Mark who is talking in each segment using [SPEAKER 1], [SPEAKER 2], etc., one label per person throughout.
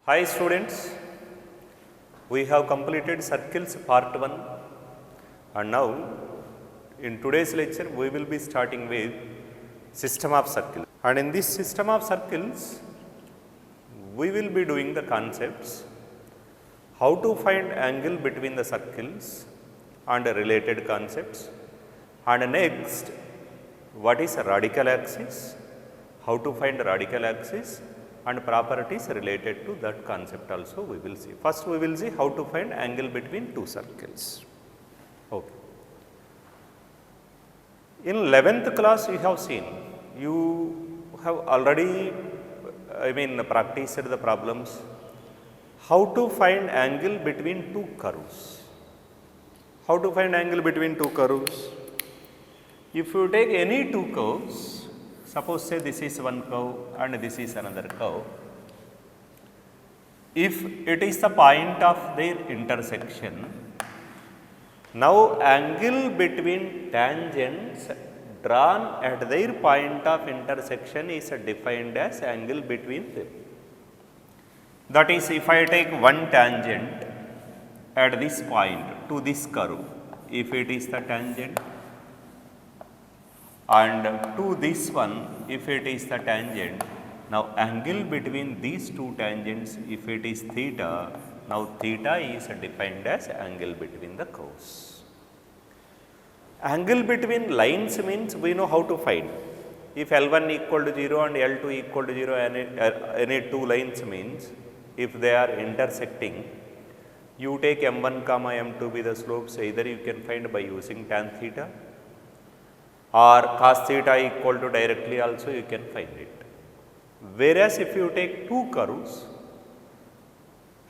[SPEAKER 1] Hi students, we have completed circles part 1 and now in today's lecture we will be starting with system of circles, and in this system of circles we will be doing the concepts how to find angle between the circles and related concepts, and next what is a radical axis, how to find radical axis and properties related to that concept also we will see. First we will see how to find angle between two circles. Okay. In 11th class you have seen, you have already practiced the problems how to find angle between two curves. How to find angle between two curves? If you take any two curves, suppose say this is one curve and this is another curve. If it is the point of their intersection, now angle between tangents drawn at their point of intersection is defined as angle between them. That is, if I take one tangent at this point to this curve, if it is the tangent, and to this one if it is the tangent, now angle between these two tangents if it is theta, now theta is defined as angle between the curves. Angle between lines means we know how to find. If L1 equal to 0 and L2 equal to 0, any two lines means if they are intersecting, you take M1 comma M2 be the slopes, either you can find by using tan theta or cos theta equal to directly also you can find it. Whereas if you take two curves,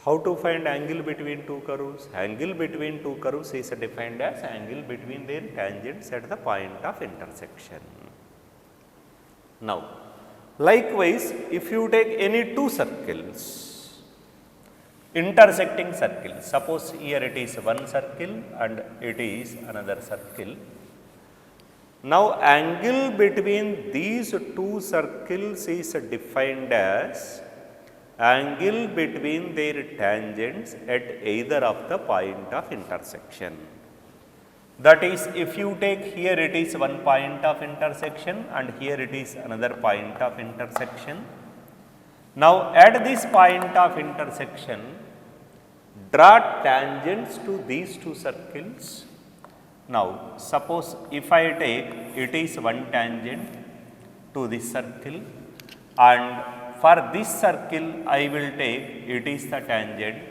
[SPEAKER 1] how to find angle between two curves? Angle between two curves is defined as angle between their tangents at the point of intersection. Now, likewise, if you take any two circles, intersecting circles, suppose here it is one circle and it is another circle. Now, angle between these two circles is defined as angle between their tangents at either of the point of intersection. That is, if you take here it is one point of intersection and here it is another point of intersection. Now, at this point of intersection, draw tangents to these two circles. Now, suppose if I take it is one tangent to this circle, and for this circle I will take it is the tangent.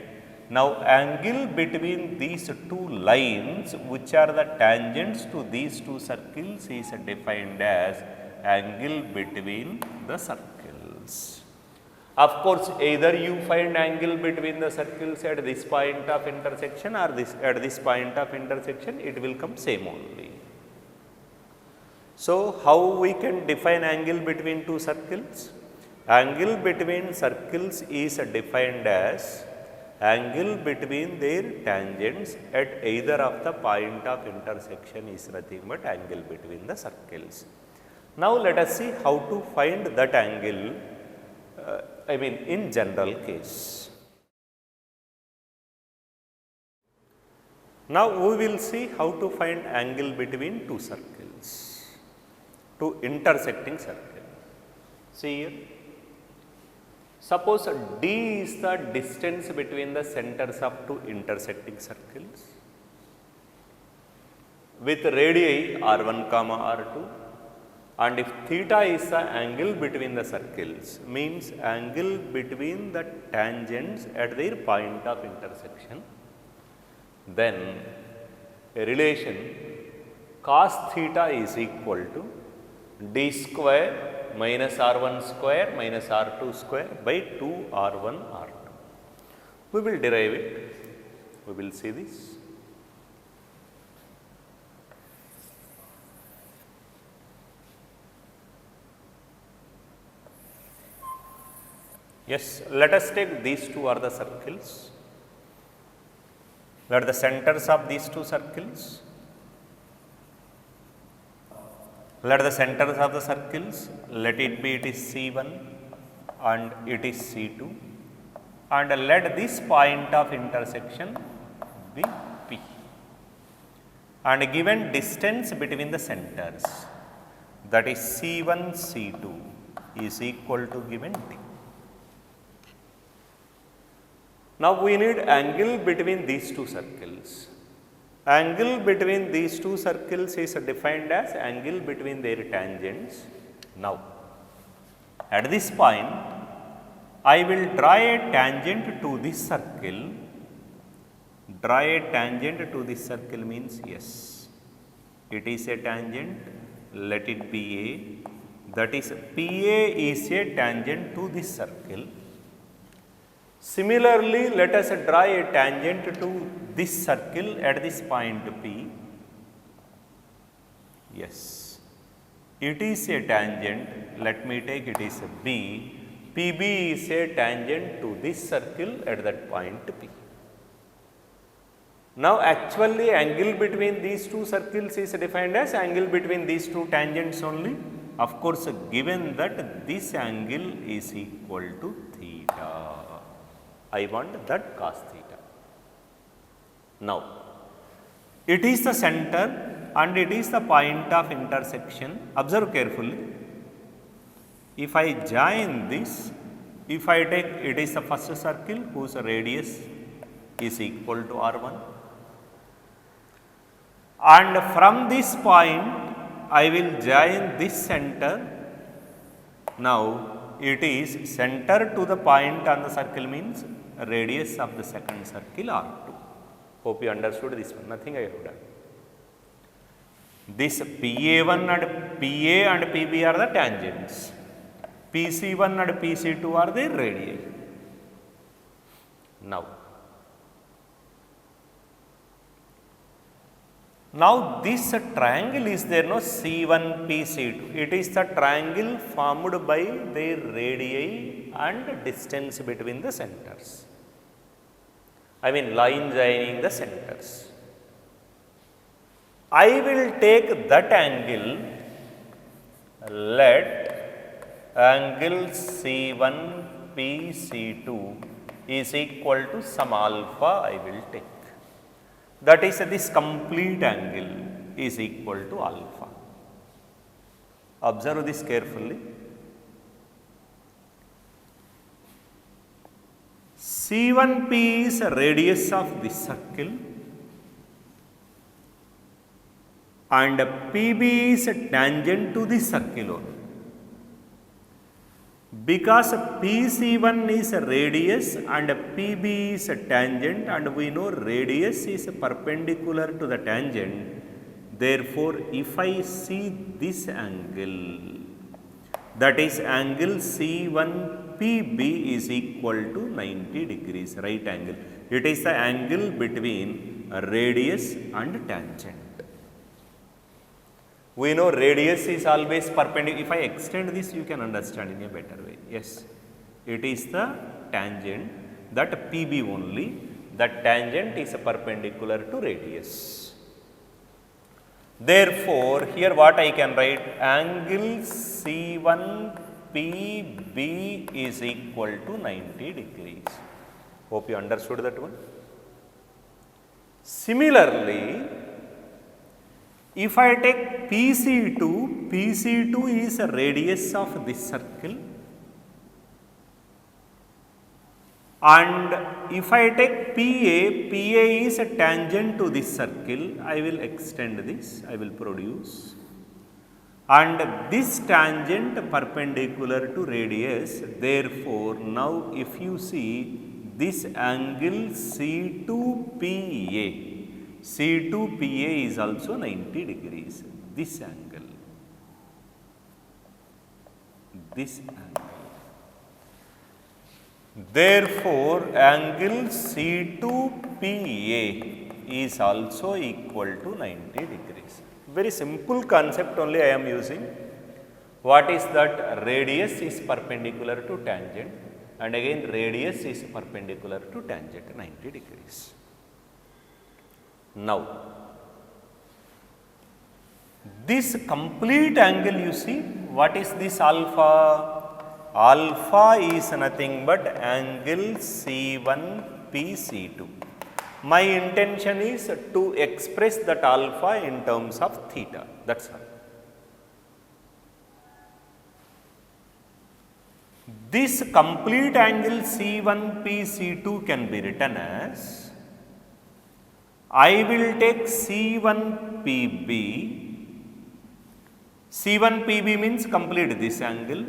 [SPEAKER 1] Now, angle between these two lines which are the tangents to these two circles is defined as angle between the circles. Of course, either you find angle between the circles at this point of intersection or at this point of intersection, it will come same only. So, how we can define angle between two circles? Angle between circles is defined as angle between their tangents at either of the point of intersection is nothing but angle between the circles. Now, let us see how to find that angle in general case. Now, we will see how to find angle between two circles, two intersecting circles. See here, suppose D is the distance between the centers of two intersecting circles with radii R1 comma R2. And if theta is the angle between the circles, means angle between the tangents at their point of intersection, then a relation cos theta is equal to d square minus R1 square minus R2 square by 2 R1 R2. We will derive it, we will see this. Yes, let us take these two are the circles. Let the centers of these two circles. Let the centers of the circles, let it be it is C1 and it is C2. and let this point of intersection be P, and given distance between the centers, that is C1 C2 is equal to given D. Now we need angle between these two circles. Angle between these two circles is defined as angle between their tangents. Now at this point I will draw a tangent to this circle. Draw a tangent to this circle means yes, it is a tangent, let it be A, that is PA is a tangent to this circle. Similarly, let us draw a tangent to this circle at this point P. Yes, it is a tangent, let me take it is a B. PB is a tangent to this circle at that point P. Now actually angle between these two circles is defined as angle between these two tangents only. Of course, given that this angle is equal to theta, I want that cos theta. Now it is the center and it is the point of intersection. Observe carefully. If I join this, if I take it is the first circle whose radius is equal to R1, and from this point I will join this center. Now it is center to the point on the circle means radius of the second circle R2. Hope you understood this one, nothing I have done. This PA1 and PA and PB are the tangents. PC1 and PC2 are the radii. Now this triangle is there, no, C1 PC2. It is the triangle formed by their radii and distance between the centers. I mean line joining the centers. I will take that angle, let angle C1 PC2 is equal to some alpha I will take. That is this complete angle is equal to alpha. Observe this carefully. C1P is a radius of this circle and PB is a tangent to this circle only. Because PC1 is a radius and PB is a tangent, and we know radius is perpendicular to the tangent, therefore if I see this angle, that is angle C1PB is equal to 90 degrees, right angle. It is the angle between radius and tangent. We know radius is always perpendicular. If I extend this, you can understand in a better way. Yes, it is the tangent, that PB only, that tangent is perpendicular to radius. Therefore, here what I can write, angle C1PB is equal to 90 degrees. Hope you understood that one. Similarly, if I take PC2, PC2 is a radius of this circle, and if I take PA, PA is a tangent to this circle, I will extend this, I will produce, and this tangent perpendicular to radius. Therefore, now if you see this angle C2PA, C2PA is also 90 degrees, this angle, this angle. Therefore, angle C2PA is also equal to 90 degrees. Very simple concept only I am using. What is that? Radius is perpendicular to tangent, and again radius is perpendicular to tangent 90 degrees. Now, this complete angle, you see, what is this alpha? alpha is nothing but angle C1PC2. My intention is to express that alpha in terms of theta, that's all. This complete angle C1PC2 can be written as, I will take C1PB. C1PB means complete this angle,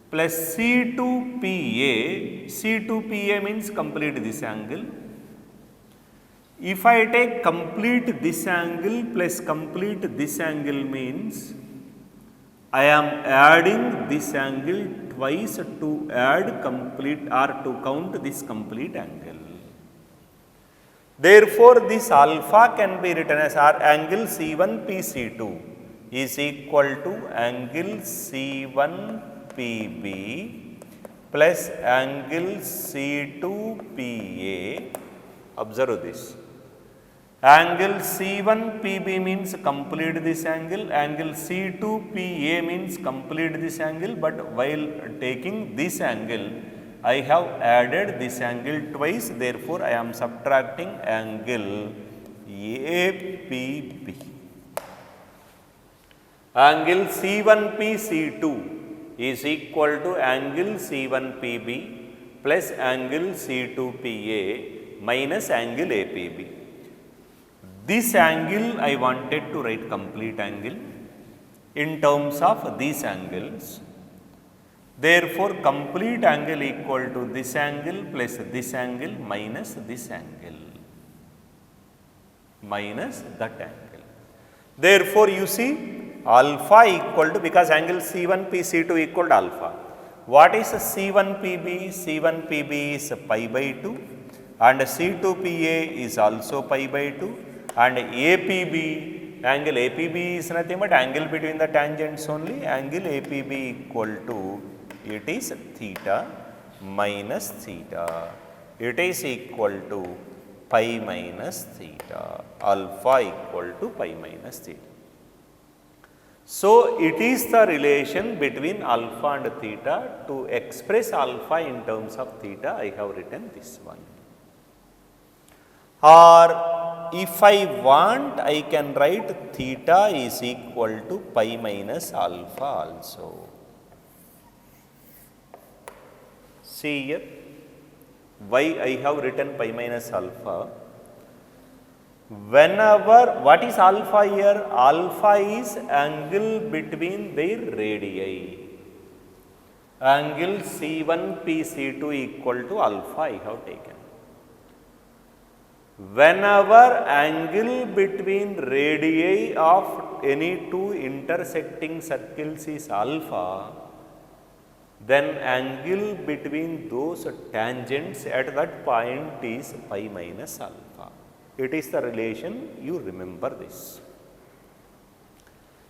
[SPEAKER 1] plus C2PA. C2PA means complete this angle. If I take complete this angle plus complete this angle means I am adding this angle twice to add complete or to count this complete angle. Therefore, this alpha can be written as our angle C1PC2 is equal to angle C1PB plus angle C2PA. Observe this. Angle C1PB means complete this angle, angle C2PA means complete this angle, but while taking this angle, I have added this angle twice, therefore I am subtracting angle APB. Angle C1PC2 is equal to angle C1PB plus angle C2PA minus angle APB. This angle I wanted to write complete angle in terms of these angles. Therefore, complete angle equal to this angle plus this angle minus this angle minus that angle. Therefore, you see alpha equal to, because angle C1PC2 equal to alpha. What is C1PB? C1PB is pi by 2 and C2PA is also pi by 2 and APB, angle APB is nothing but angle between the tangents only. Angle APB equal to, it is theta minus theta. It is equal to pi minus theta. Alpha equal to pi minus theta. So, it is the relation between alpha and theta. To express alpha in terms of theta, I have written this one. Or if I want, I can write theta is equal to pi minus alpha also. See here, why I have written pi minus alpha. Whenever, what is alpha here? Alpha is angle between their radii. Angle C1PC2 equal to alpha I have taken. Whenever angle between radii of any two intersecting circles is alpha, then angle between those tangents at that point is pi minus alpha. It is the relation, you remember this.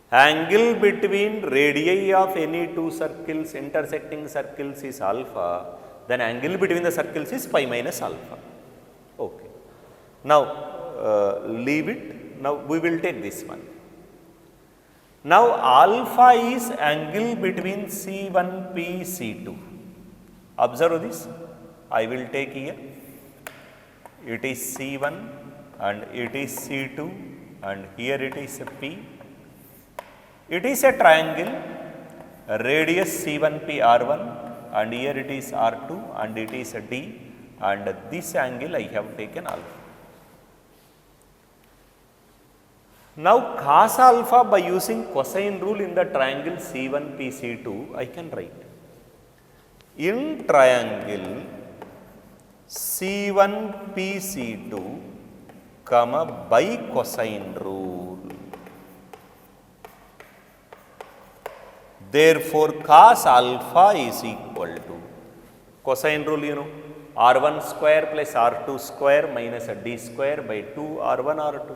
[SPEAKER 1] Angle between radii of any two circles, intersecting circles is alpha, then angle between the circles is pi minus alpha. Okay. Now, leave it. Now, we will take this one. Now, alpha is angle between C1P, C2. Observe this. I will take here. It is C1 and it is C2 and here it is P. It is a triangle, radius C1P R1 and here it is R2 and it is a D, and this angle I have taken alpha. Now, cos alpha by using cosine rule in the triangle C1P, C2, I can write. In triangle C1P, C2, comma, by cosine rule. Therefore, cos alpha is equal to, cosine rule you know, R1 square plus R2 square minus a D square by 2 R1 R2.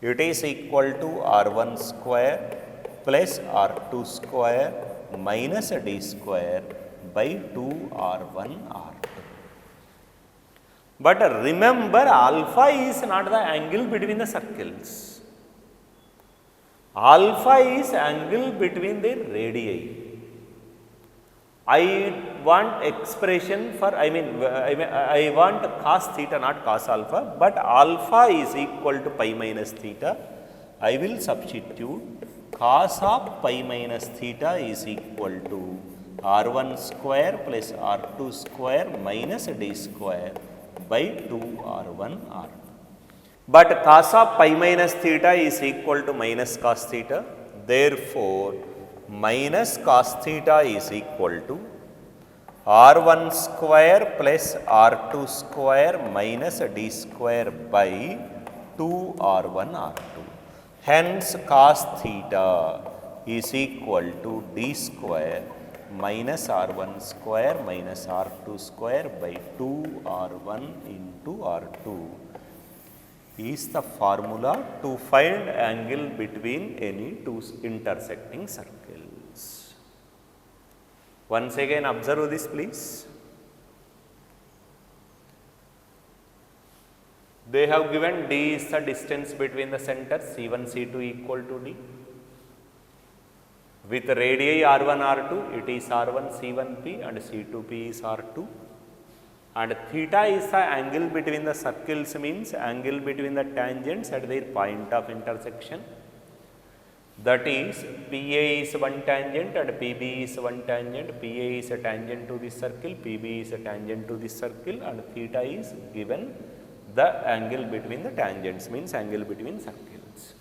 [SPEAKER 1] It is equal to R1 square plus R2 square minus a D square by 2 R1 R2. But remember, alpha is not the angle between the circles. Alpha is angle between their radii. I want expression for, I want cos theta, not cos alpha, but alpha is equal to pi minus theta. I will substitute cos of pi minus theta is equal to r1 square plus r2 square minus d square by 2 r1 r2. But cos of pi minus theta is equal to minus cos theta. Therefore, minus cos theta is equal to r1 square plus r2 square minus d square by 2 r1 r2. Hence, cos theta is equal to d square minus r1 square minus r2 square by 2 r1 into r2 is the formula to find angle between any two intersecting circles. Once again observe this please. They have given d is the distance between the centers C1, C2 equal to d. With radii R1, R2, it is R1, C1P and C2P is R2. And theta is the angle between the circles, means angle between the tangents at their point of intersection. That is, PA is one tangent and PB is one tangent. PA is a tangent to this circle, PB is a tangent to this circle, and theta is given the angle between the tangents, means angle between circles.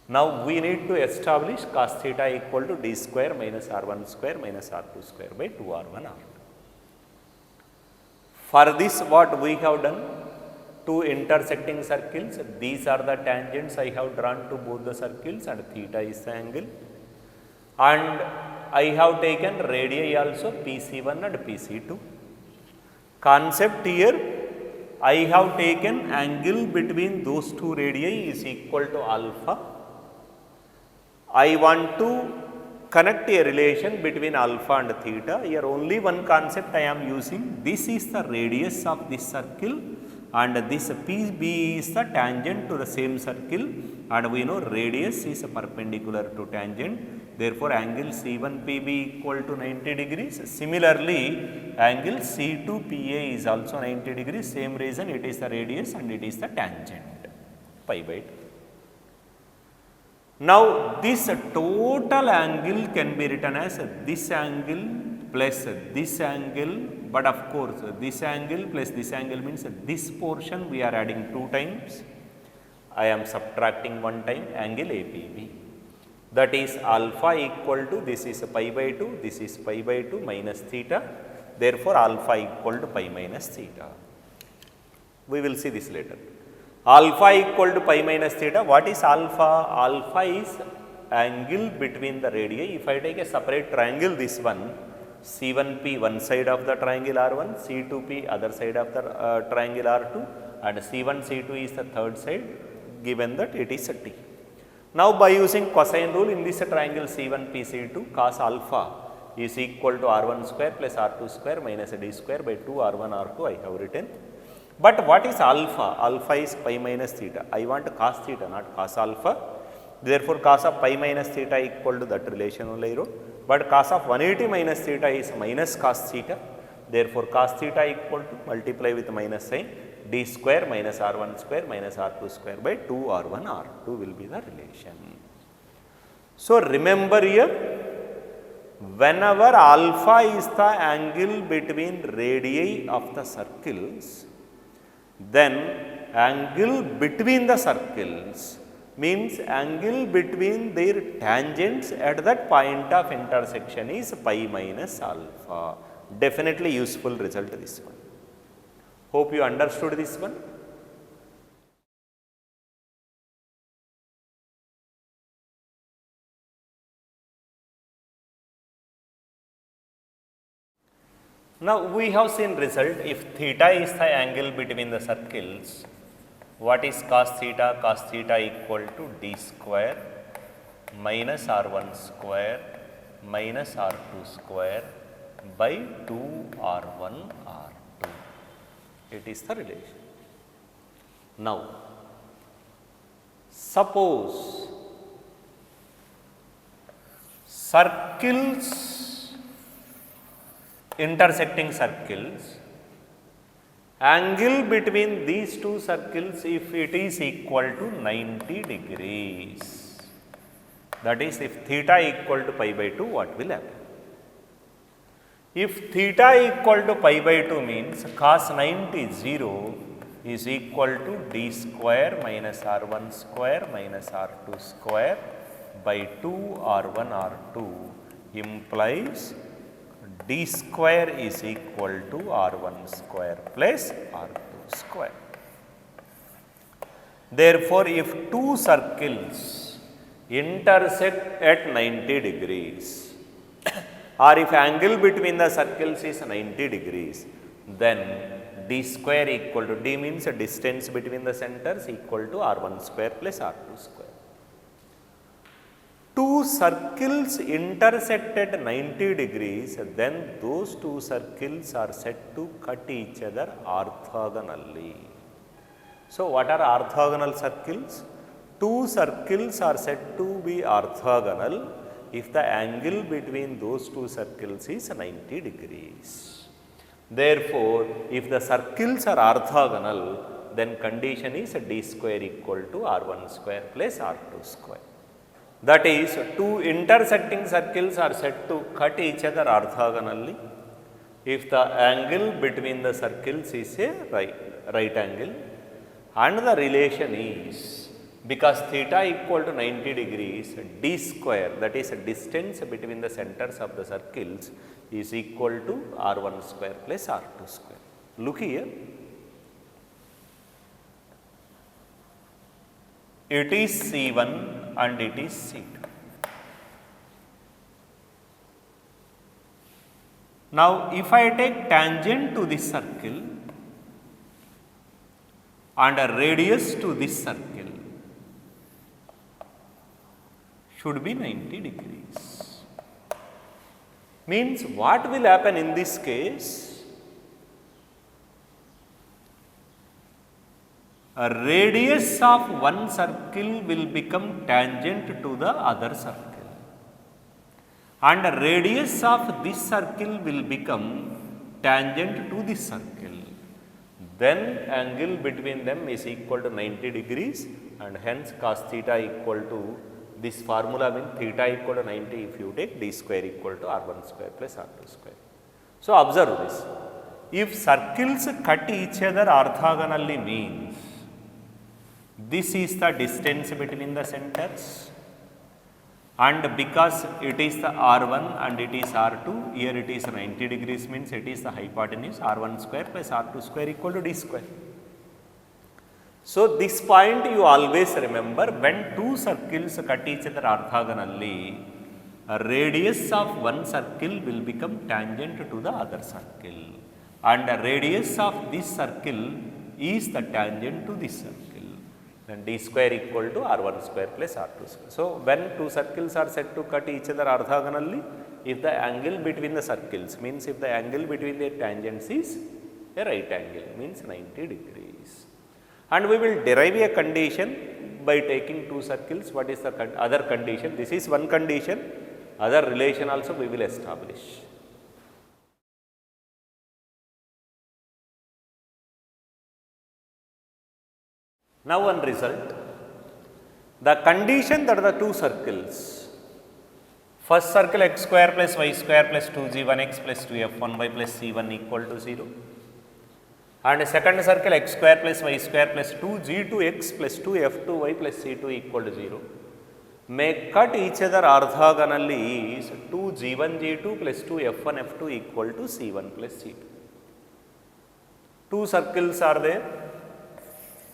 [SPEAKER 1] Now, we need to establish cos theta equal to d square minus r1 square minus r2 square by 2 r1 r2. For this, what we have done? Two intersecting circles, these are the tangents I have drawn to both the circles and theta is the angle. And I have taken radii also PC1 and PC2. Concept here, I have taken angle between those two radii is equal to alpha. I want to connect a relation between alpha and theta. Here only one concept I am using. This is the radius of this circle and this PB is the tangent to the same circle, and we know radius is perpendicular to tangent. Therefore, angle C1PB equal to 90 degrees. Similarly, angle C2PA is also 90 degrees. Same reason, it is the radius and it is the tangent, pi by 2. Now, this total angle can be written as this angle plus this angle, but of course, this angle plus this angle means this portion we are adding 2 times. I am subtracting 1 time, angle APB. That is alpha equal to, this is pi by 2, this is pi by 2 minus theta. Therefore, alpha equal to pi minus theta. We will see this later. Alpha equal to pi minus theta. What is alpha? Alpha is angle between the radii. If I take a separate triangle, this one, C1P one side of the triangle R1, C2P other side of the triangle R2, and C1, C2 is the third side, given that it is a T. Now, by using cosine rule in this triangle C1, PC2, cos alpha is equal to R1 square plus R2 square minus D square by 2 R1 R2 I have written. But what is alpha? Alpha is pi minus theta. I want cos theta, not cos alpha. Therefore, cos of pi minus theta equal to that relation only I wrote. But cos of 180 minus theta is minus cos theta. Therefore, cos theta equal to multiply with minus sign d square minus r1 square minus r2 square by 2 r1 r2 will be the relation. So, remember here, whenever alpha is the angle between radii of the circles, then angle between the circles means angle between their tangents at that point of intersection is pi minus alpha. Definitely useful result this one. Hope you understood this one. Now, we have seen result. If theta is the angle between the circles, what is cos theta? Cos theta equal to d square minus r1 square minus r2 square by 2 r1 r2. It is the relation. Now, suppose circles intersecting circles, angle between these two circles if it is equal to 90 degrees, that is if theta equal to pi by 2, what will happen? If theta equal to pi by 2 means cos 90 0 is equal to d square minus r1 square minus r2 square by 2 r1 r2 implies d square is equal to r1 square plus r2 square. Therefore, if two circles intersect at 90 degrees or if angle between the circles is 90 degrees, then d square equal to, d means a distance between the centers, equal to r1 square plus r2 square. Two circles intersect at 90 degrees, then those two circles are said to cut each other orthogonally. So, what are orthogonal circles? Two circles are said to be orthogonal if the angle between those two circles is 90 degrees. Therefore, if the circles are orthogonal, then condition is d square equal to r1 square plus r2 square. That is, two intersecting circles are said to cut each other orthogonally if the angle between the circles is a right angle, and the relation is, because theta equal to 90 degrees, d square, that is a distance between the centers of the circles, is equal to r1 square plus r2 square. Look here, it is C1 and it is C2. Now, if I take tangent to this circle and a radius to this circle, should be 90 degrees. Means what will happen in this case? A radius of one circle will become tangent to the other circle, and a radius of this circle will become tangent to this circle. Then angle between them is equal to 90 degrees, and hence cos theta equal to, this formula means theta equal to 90 if you take d square equal to r1 square plus r2 square. So, observe this, if circles cut each other orthogonally means this is the distance between the centers, and because it is the r1 and it is r2, here it is 90 degrees means it is the hypotenuse, r1 square plus r2 square equal to d square. So, this point you always remember, when two circles cut each other orthogonally, a radius of one circle will become tangent to the other circle, and the radius of this circle is the tangent to this circle, and d square equal to r1 square plus r2 square. So, when two circles are said to cut each other orthogonally, if the angle between the circles, means if the angle between their tangents is a right angle, means 90 degrees. And we will derive a condition by taking two circles. What is the other condition? This is one condition, other relation also we will establish. Now, one result, the condition that the two circles, first circle x square plus y square plus 2g1x plus 2f1y plus c1 equal to 0, and second circle x square plus y square plus 2g2x plus 2f2y plus c2 equal to 0, may cut each other orthogonally is 2g1g2 plus 2f1f2 equal to c1 plus c2. Two circles are there.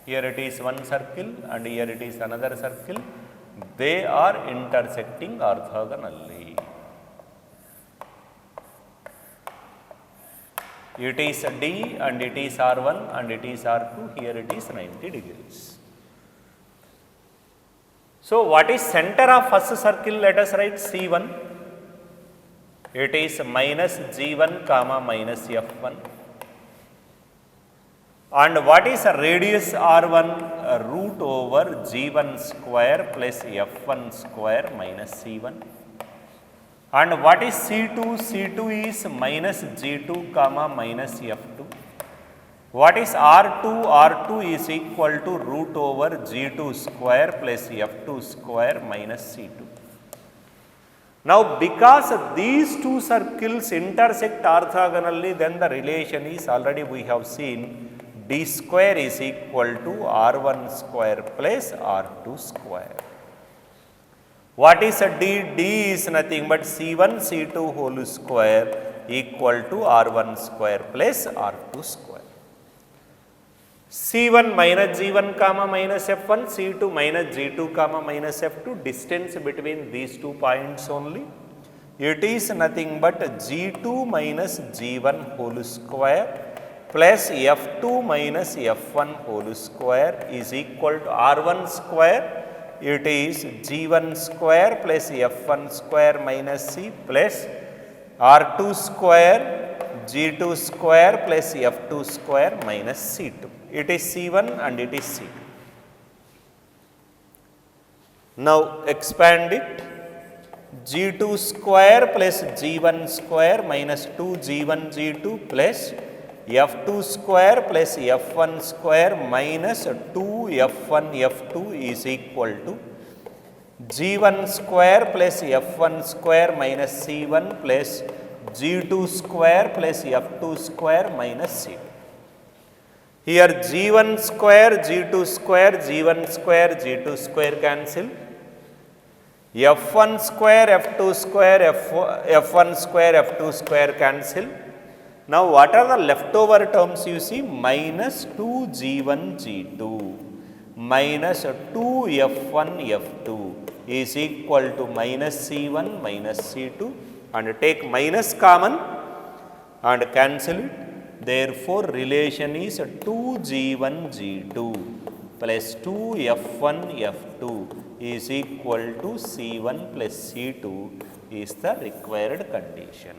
[SPEAKER 1] Here it is one circle and here it is another circle. They are intersecting orthogonally. It is D and it is R1 and it is R2. Here it is 90 degrees. So, what is center of first circle? Let us write C1. It is minus G1 comma minus F1. And what is a radius R1? Root over G1 square plus F1 square minus C1. And what is C2? C2 is minus G2 comma minus F2. What is R2? R2 is equal to root over G2 square plus F2 square minus C2. Now, because these two circles intersect orthogonally, then the relation is already we have seen d square is equal to R1 square plus R2 square. What is a d? D is nothing but C1 C2 whole square equal to R1 square plus R2 square. C1 minus G1 comma minus F1, C2 minus G2 comma minus F2, distance between these 2 points only. It is nothing but G2 minus G1 whole square plus F2 minus F1 whole square is equal to R1 square. It is G1 square plus F1 square minus C plus R2 square G2 square plus F2 square minus C2. It is C1 and it is C2. Now expand it. G2 square plus G1 square minus 2G1 G2 plus F2 square plus F1 square minus 2F1 F2 is equal to G1 square plus F1 square minus C1 plus G2 square plus F2 square minus C2. Here G1 square, G2 square, G1 square, G2 square cancel. F1 square, F2 square, F1 square, F2 square cancel. Now what are the leftover terms you see? Minus 2G1 G2 minus 2F1 F2 is equal to minus C1 minus C2, and take minus common and cancel it. Therefore, relation is 2G1 G2 plus 2F1 F2 is equal to C1 plus C2 is the required condition.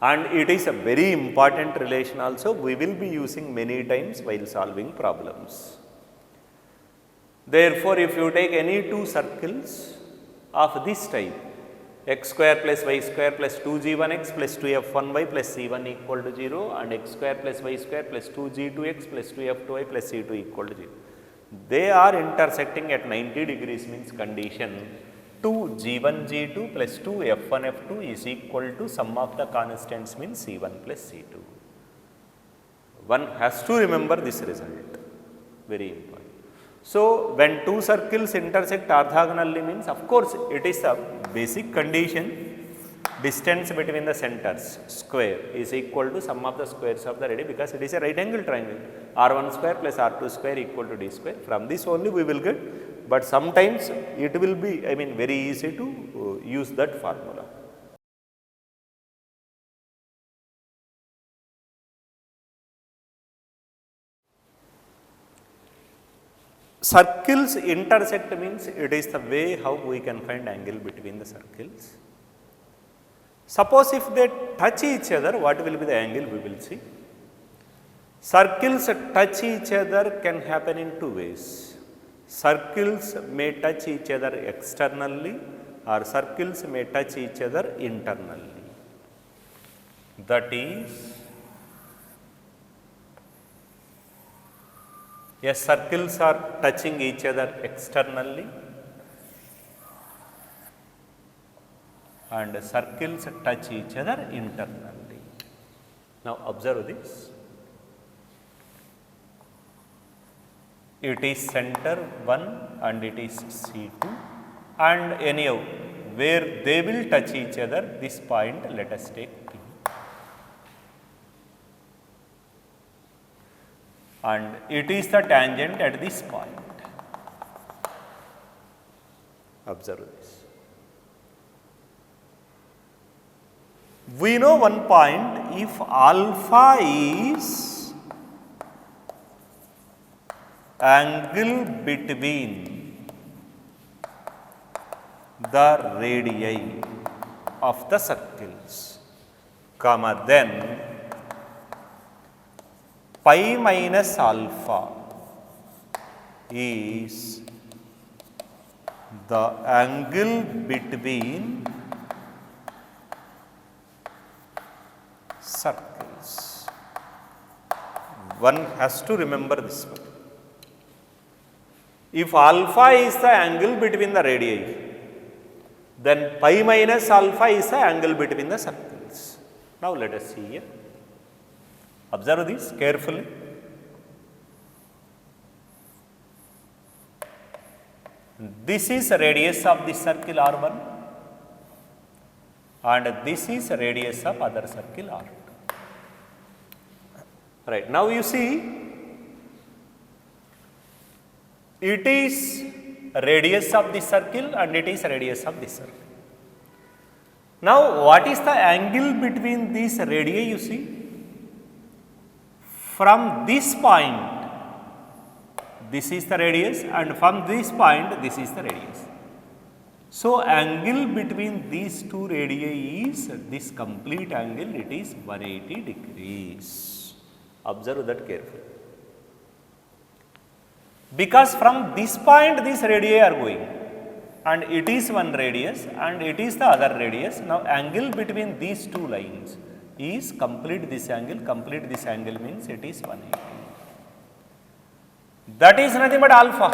[SPEAKER 1] And it is a very important relation also, we will be using many times while solving problems. Therefore, if you take any two circles of this type, x square plus y square plus 2g1x plus 2f1y plus c1 equal to 0 and x square plus y square plus 2g2x plus 2f2y plus c2 equal to 0. They are intersecting at 90 degrees means condition 2g1 g2 plus 2f1 f2 is equal to sum of the constants means c1 plus c2. One has to remember this result, very important. So, when two circles intersect orthogonally means, of course, it is a basic condition, distance between the centers square is equal to sum of the squares of the radii, because it is a right angle triangle, r1 square plus r2 square equal to d square. From this only we will get, but sometimes it will be, very easy to use that formula. Circles intersect means it is the way how we can find angle between the circles. Suppose if they touch each other, what will be the angle we will see. Circles touch each other can happen in two ways. Circles may touch each other externally or circles may touch each other internally. That is, yes, circles are touching each other externally and circles touch each other internally. Now observe this. It is center 1 and it is C2, and anyhow where they will touch each other, this point let us take P. And it is the tangent at this point. Observe this. We know one point, if alpha is angle between the radii of the circles, comma, then pi minus alpha is the angle between circles. One has to remember this one. If alpha is the angle between the radii, then pi minus alpha is the angle between the circles. Now let us see here. Observe this carefully. This is radius of this circle R1 and this is radius of other circle R2. Right, now you see it is radius of this circle and it is radius of this circle. Now what is the angle between these radii you see? From this point, this is the radius and from this point, this is the radius. So angle between these two radii is this complete angle, it is 180 degrees. Observe that carefully. Because from this point these radii are going and it is one radius and it is the other radius. Now angle between these two lines is complete this angle means it is 180. That is nothing but alpha.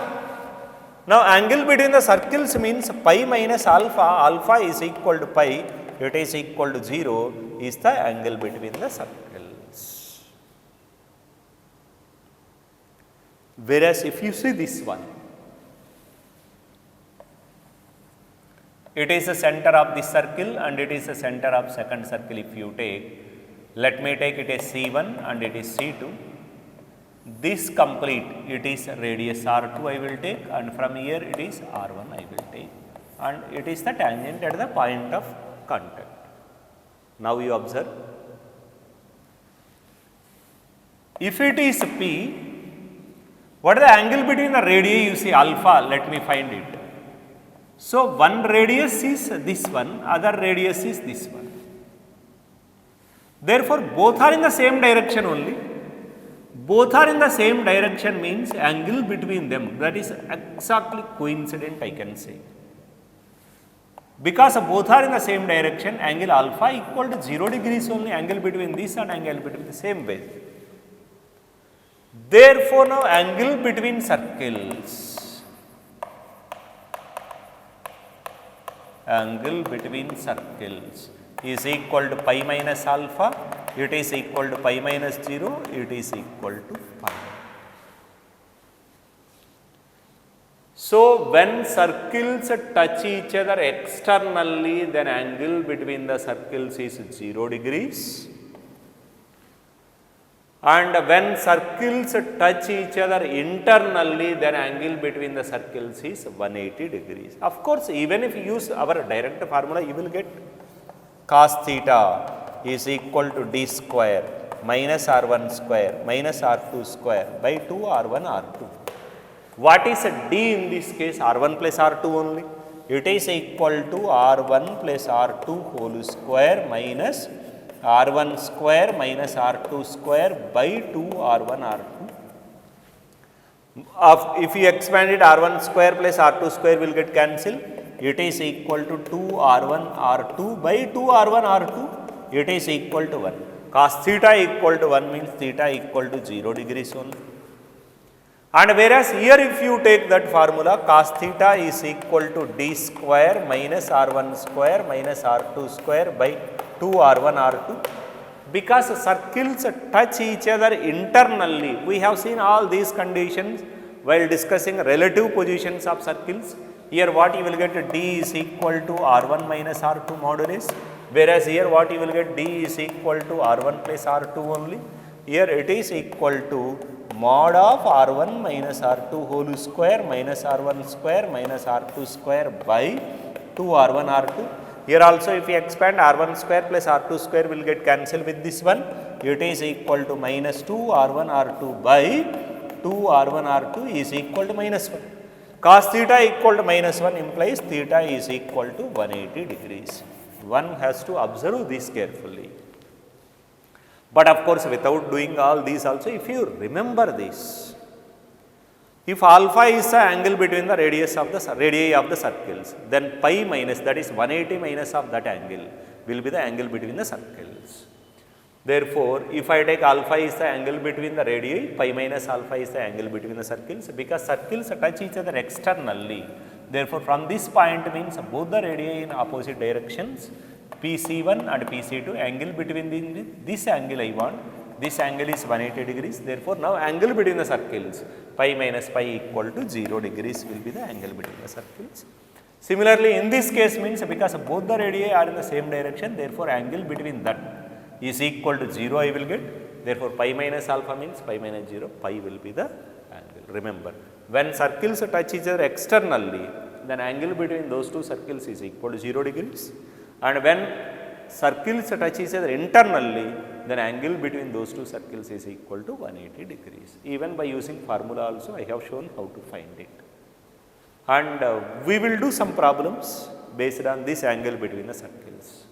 [SPEAKER 1] Now angle between the circles means pi minus alpha, alpha is equal to pi, it is equal to 0 is the angle between the circles. Whereas if you see this one, it is the center of this circle and it is the center of second circle if you take. Let me take it as C1 and it is C2. This complete, it is radius R2 I will take and from here it is R1 I will take and it is the tangent at the point of contact. Now you observe, if it is P, what is the angle between the radii you see alpha, let me find it. So one radius is this one, other radius is this one. Therefore both are in the same direction only. Both are in the same direction means angle between them, that is exactly coincident I can say. Because both are in the same direction, angle alpha equal to 0 degrees only, angle between this and angle between the same way. Therefore now angle between circles, angle between circles is equal to pi minus alpha, it is equal to pi minus 0, it is equal to pi. So when circles touch each other externally, then angle between the circles is 0 degrees. And when circles touch each other internally, then angle between the circles is 180 degrees. Of course, even if you use our direct formula, you will get cos theta is equal to d square minus r1 square minus r2 square by 2 r1 r2. What is d in this case? R1 plus R2 only. It is equal to R1 plus R2 whole square minus R1 square minus R2 square by 2 R1 R2. If you expand it, R1 square plus R2 square will get cancelled. It is equal to 2 R1 R2 by 2 R1 R2. It is equal to 1. Cos theta equal to 1 means theta equal to 0 degrees only. And whereas here if you take that formula, cos theta is equal to d square minus R1 square minus R2 square by 2 R1 R2. Because circles touch each other internally, we have seen all these conditions while discussing relative positions of circles. Here what you will get, d is equal to R1 minus R2 modulus, whereas here what you will get, d is equal to R1 plus R2 only. Here it is equal to mod of R1 minus R2 whole square minus R1 square minus R2 square by 2 R1 R2. Here also if we expand, R1 square plus R2 square will get cancelled with this one. It is equal to minus 2 R1 R2 by 2 R1 R2 is equal to minus 1. Cos theta equal to minus 1 implies theta is equal to 180 degrees. One has to observe this carefully. But of course, without doing all these also, if you remember this, If alpha is the angle between the radii of the circles, then pi minus, that is 180 minus of that angle will be the angle between the circles. Therefore, if I take alpha is the angle between the radii, pi minus alpha is the angle between the circles, because circles touch each other externally. Therefore, from this point means both the radii in opposite directions, PC1 and PC2, angle between this angle I want, this angle is 180 degrees. Therefore, now angle between the circles, pi minus pi equal to 0 degrees will be the angle between the circles. Similarly, in this case means because both the radii are in the same direction, therefore angle between that is equal to 0 I will get. Therefore, pi minus alpha means pi minus 0, pi will be the angle. Remember, when circles touch each other externally, then angle between those two circles is equal to 0 degrees. And when circles touch each other internally, then angle between those two circles is equal to 180 degrees. Even by using formula also I have shown how to find it. And we will do some problems based on this angle between the circles.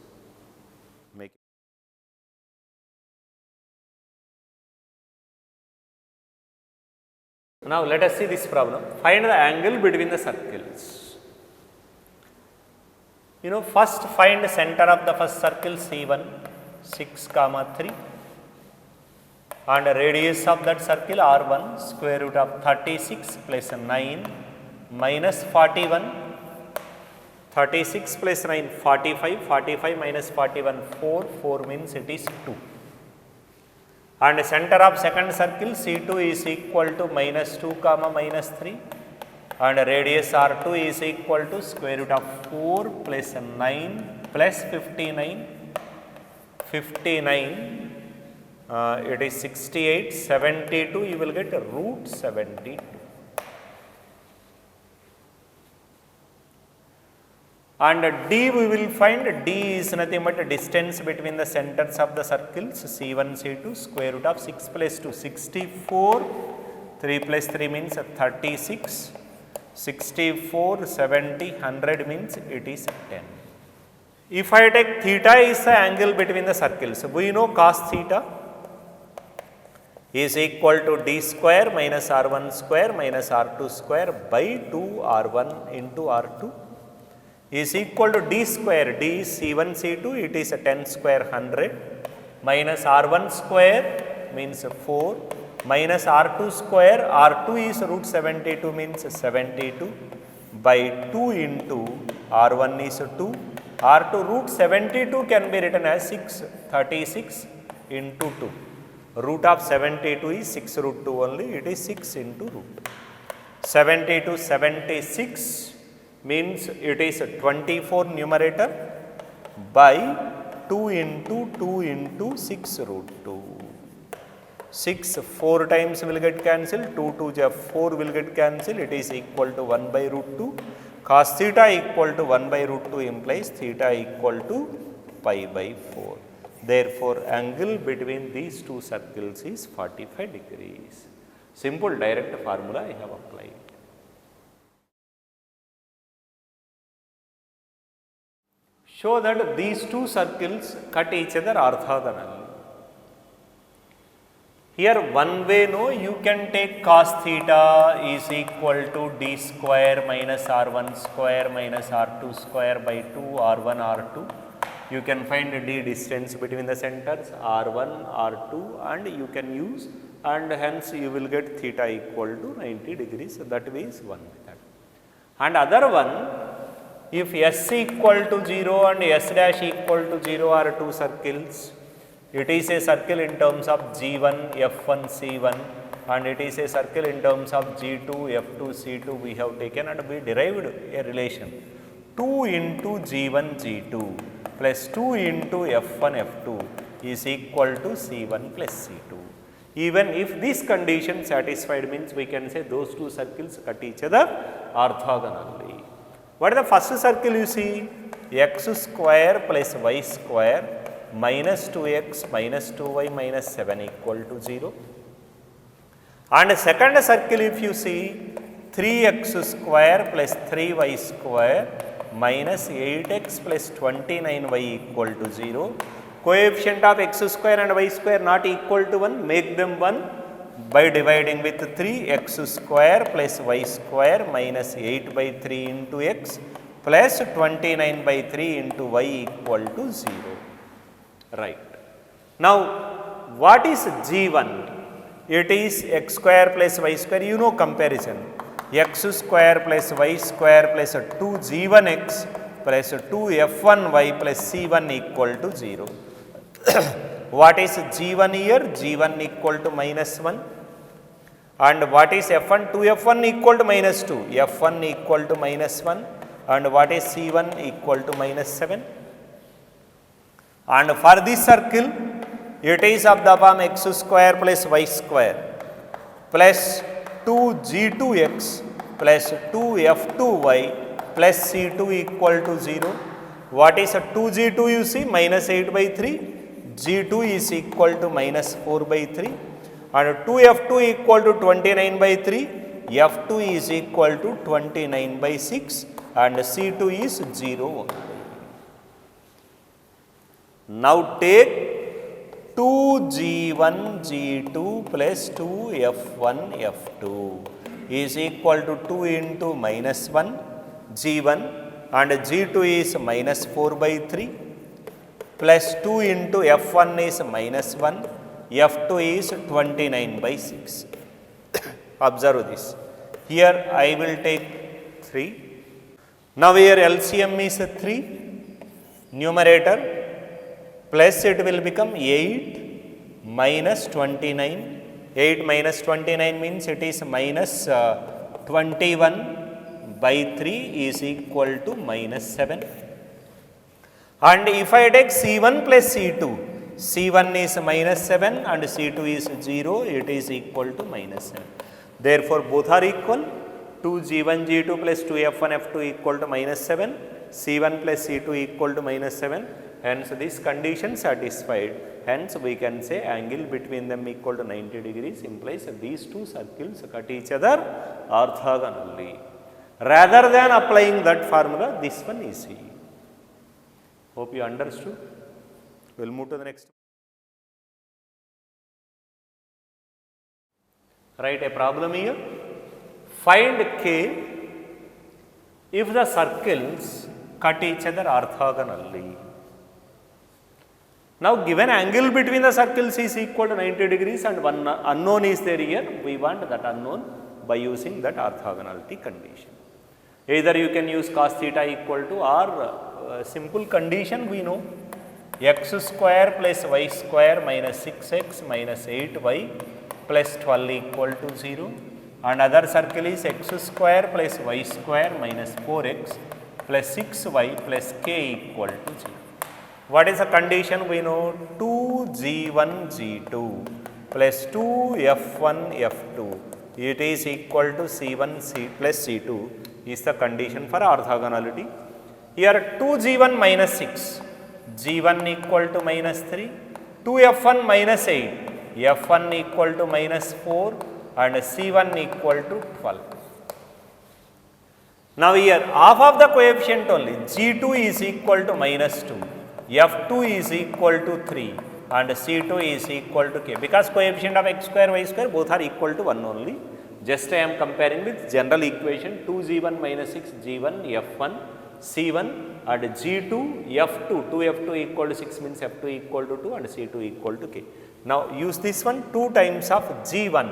[SPEAKER 1] Now let us see this problem. Find the angle between the circles. First find the center of the first circle C1, 6, 3, and radius of that circle R1, square root of 36 plus 9 minus 41, 36 plus 9, 45, 45 minus 41, 4, 4 means it is 2. And center of second circle C2 is equal to minus 2, minus 3. And radius R2 is equal to square root of 4 plus 9 plus 59, 59, it is 68, 72, you will get root 72. And D we will find, D is nothing but the distance between the centers of the circles C1, C2, square root of 6 plus 2, 64, 3 plus 3 means 36, 64, 70, 100 means it is 10. If I take theta is the angle between the circles, we know cos theta is equal to d square minus r1 square minus r2 square by 2 r1 into r2 is equal to d square, d is c1 c2, it is a 10 square 100 minus r1 square means 4 minus r2 square, r2 is root 72 means 72 by 2 into r1 is 2, r2 root 72 can be written as 6, 36 into 2. Root of 72 is 6 root 2 only, it is 6 into root. 72, 76 means it is 24 numerator by 2 into 6 root 2. 6 4 times will get cancelled, 2 2 4 will get cancelled, it is equal to 1 by root 2. Cos theta equal to 1 by root 2 implies theta equal to pi by 4. Therefore, angle between these two circles is 45 degrees. Simple direct formula I have applied. Show that these two circles cut each other orthogonally. Here one way no, you can take cos theta is equal to d square minus r1 square minus r2 square by 2 r1 r2. You can find d distance between the centers r1 r2 and you can use, and hence you will get theta equal to 90 degrees. So that way is one method. And other one, if s equal to 0 and s dash equal to 0 are two circles, it is a circle in terms of G1, F1, C1, and it is a circle in terms of G2, F2, C2 we have taken, and we derived a relation 2 into G1, G2 plus 2 into F1, F2 is equal to C1 plus C2. Even if this condition satisfied means we can say those two circles cut each other orthogonally. What is the first circle you see? X square plus y square minus 2x minus 2y minus 7 equal to 0. And second circle if you see 3x square plus 3y square minus 8x plus 29y equal to 0. Coefficient of x square and y square not equal to 1, make them 1. by dividing with 3, x square plus y square minus 8 by 3 into x plus 29 by 3 into y equal to 0. Right. Now, what is G1? It is x square plus y square, you know comparison. X square plus y square plus 2g1x plus 2f1y plus c1 equal to 0. What is G1 here? G1 equal to minus 1. And what is F1? 2f1 equal to minus 2. F1 equal to minus 1. And what is C1 equal to minus 7. And for this circle, it is of the form x square plus y square plus 2g2x plus 2f2y plus c2 equal to 0. What is a 2g2 you see? Minus 8 by 3. G2 is equal to minus 4 by 3. And 2f2 equal to 29 by 3. F2 is equal to 29 by 6. And C2 is 0 only. Now take 2g1 g2 plus 2f1 f2 is equal to 2 into minus 1 g1 and g2 is minus 4 by 3 plus 2 into f1 is minus 1, f2 is 29 by 6. Observe this. Here I will take 3. Now here LCM is 3, numerator, plus it will become 8 minus 29. 8 minus 29 means it is minus 21 by 3 is equal to minus 7. And if I take C1 plus C2, C1 is minus 7 and C2 is 0, it is equal to minus 7. Therefore, both are equal. 2g1 g2 plus 2f1 f2 equal to minus 7, C1 plus C2 equal to minus 7. Hence, this condition satisfied. Hence, we can say angle between them equal to 90 degrees implies these two circles cut each other orthogonally. Rather than applying that formula, this one is easy. Hope you understood. We will move to the next. Write a problem here. Find K if the circles cut each other orthogonally. Now, given angle between the circles is equal to 90 degrees and one unknown is there here, we want that unknown by using that orthogonality condition. Either you can use cos theta equal to or simple condition we know, x square plus y square minus 6x minus 8y plus 12 equal to 0, and other circle is x square plus y square minus 4x plus 6y plus k equal to 0. What is the condition we know? 2g1 g2 plus 2f1 f2, it is equal to c1 c plus c2 is the condition for orthogonality. Here 2g1 minus 6, g1 equal to minus 3, 2f1 minus 8, f1 equal to minus 4 and c1 equal to 12. Now here half of the coefficient only, g2 is equal to minus 2, f2 is equal to 3 and c2 is equal to k, because coefficient of x square y square both are equal to 1 only. Just I am comparing with general equation 2g1 minus 6 g1 f1 c1 and g2 f2, 2f2 equal to 6 means f2 equal to 2 and c2 equal to k. Now use this one 2 times of g1,